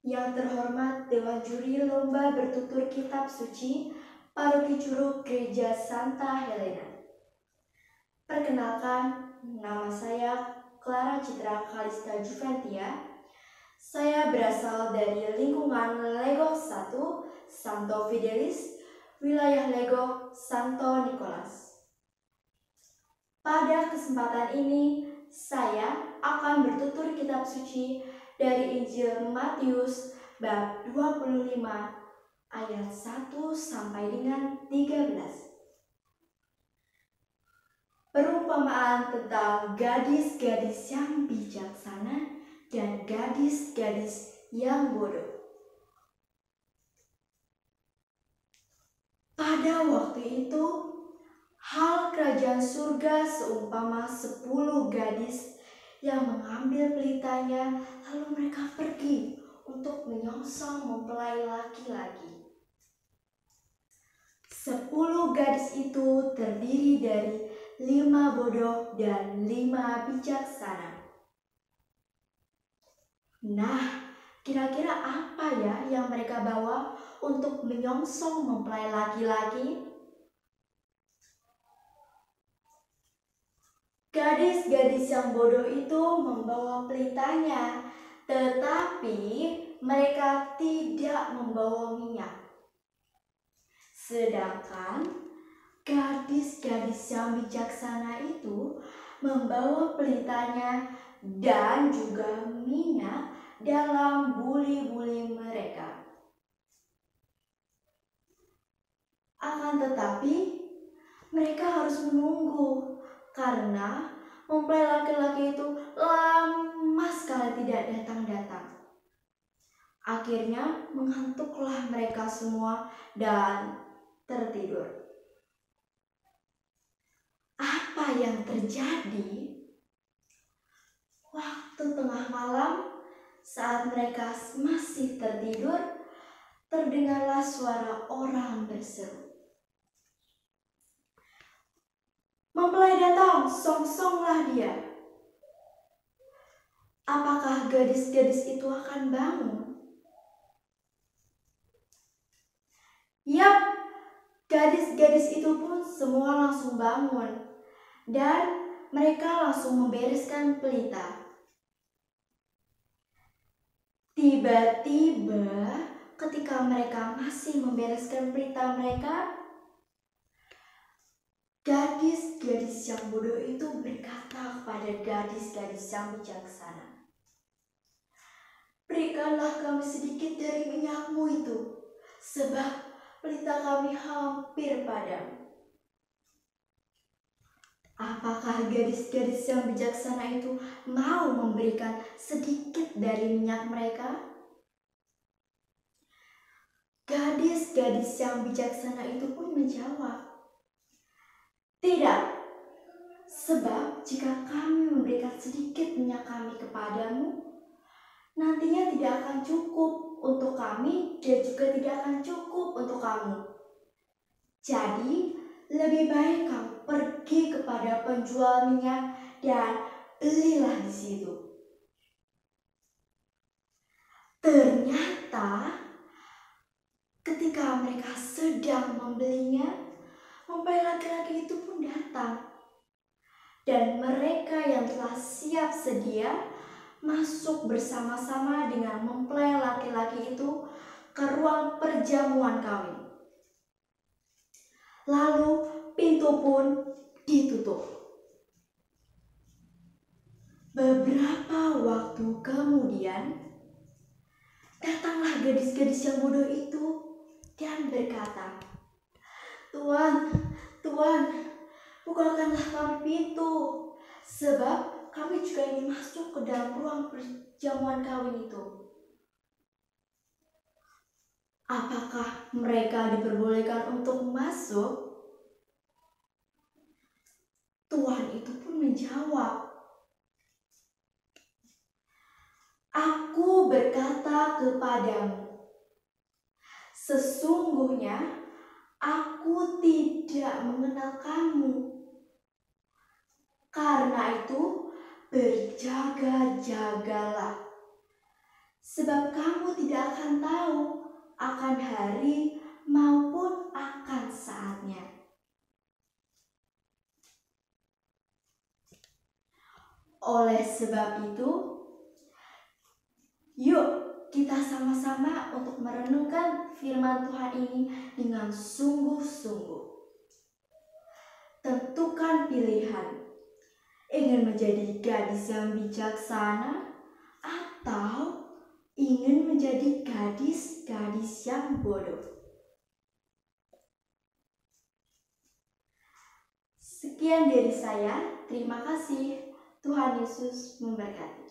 Yang terhormat Dewan Juri Lomba Bertutur Kitab Suci Paroki Curug Gereja Santa Helena. Perkenalkan, nama saya Clara Citra Kalista Juventia. Saya berasal dari lingkungan Legok 1 Santo Fidelis, wilayah Legok Santo Nicholas. Pada kesempatan ini, saya akan bertutur kitab suci dari Injil Matius bab 25 ayat 1 sampai dengan 13. Perumpamaan tentang gadis-gadis yang bijaksana dan gadis-gadis yang bodoh. Pada waktu itu, hal kerajaan surga seumpama 10 gadis yang mengambil pelitanya, lalu mereka pergi untuk menyongsong mempelai laki-laki. 10 gadis itu terdiri dari 5 bodoh dan 5 bijaksana. Nah, kira-kira apa ya yang mereka bawa untuk menyongsong mempelai laki-laki? Gadis-gadis yang bodoh itu membawa pelitanya, tetapi mereka tidak membawa minyak. Sedangkan gadis-gadis yang bijaksana itu membawa pelitanya dan juga minyak dalam buli-buli mereka. Akan tetapi mereka harus menunggu karena mempelai laki-laki itu lama sekali tidak datang-datang. Akhirnya mengantuklah mereka semua dan tertidur. Apa yang terjadi? Waktu tengah malam, saat mereka masih tertidur, terdengarlah suara orang berseru. Mempelai datang, songsonglah dia. Apakah gadis-gadis itu akan bangun? Yap, gadis-gadis itu pun semua langsung bangun dan mereka langsung membereskan pelita. Tiba-tiba ketika mereka masih membereskan pelita mereka, gadis-gadis yang bodoh itu berkata kepada gadis-gadis yang bijaksana, "Berikanlah kami sedikit dari minyakmu itu, sebab pelita kami hampir padam." Apakah gadis-gadis yang bijaksana itu mau memberikan sedikit dari minyak mereka? Gadis-gadis yang bijaksana itu pun menjawab, "Tidak, sebab jika kami memberikan sedikit minyak kami kepadamu, nantinya tidak akan cukup untuk kami dan juga tidak akan cukup untuk kamu. Jadi, lebih baik kamu pergi kepada penjual minyak dan belilah di situ." Ternyata, ketika mereka sedang membelinya, mempelai laki-laki itu pun datang. Dan mereka yang telah siap sedia masuk bersama-sama dengan mempelai laki-laki itu ke ruang perjamuan kawin. Lalu pintu pun ditutup. Beberapa waktu kemudian, datanglah gadis-gadis yang bodoh itu dan berkata, "Tuan, Tuan, bukakanlah kami pintu, sebab kami juga ingin masuk ke dalam ruang perjamuan kawin itu." Apakah mereka diperbolehkan untuk masuk? Tuan itu pun menjawab, "Aku berkata kepadamu, sesungguhnya aku tidak mengenal kamu. Karena itu berjaga-jagalah, sebab kamu tidak akan tahu akan hari maupun akan saatnya. Oleh sebab itu, yuk kita sama-sama untuk merenungkan firman Tuhan ini dengan sungguh-sungguh. Tentukan pilihan, ingin menjadi gadis yang bijaksana atau ingin menjadi gadis-gadis yang bodoh. Sekian dari saya, terima kasih. Tuhan Yesus memberkati.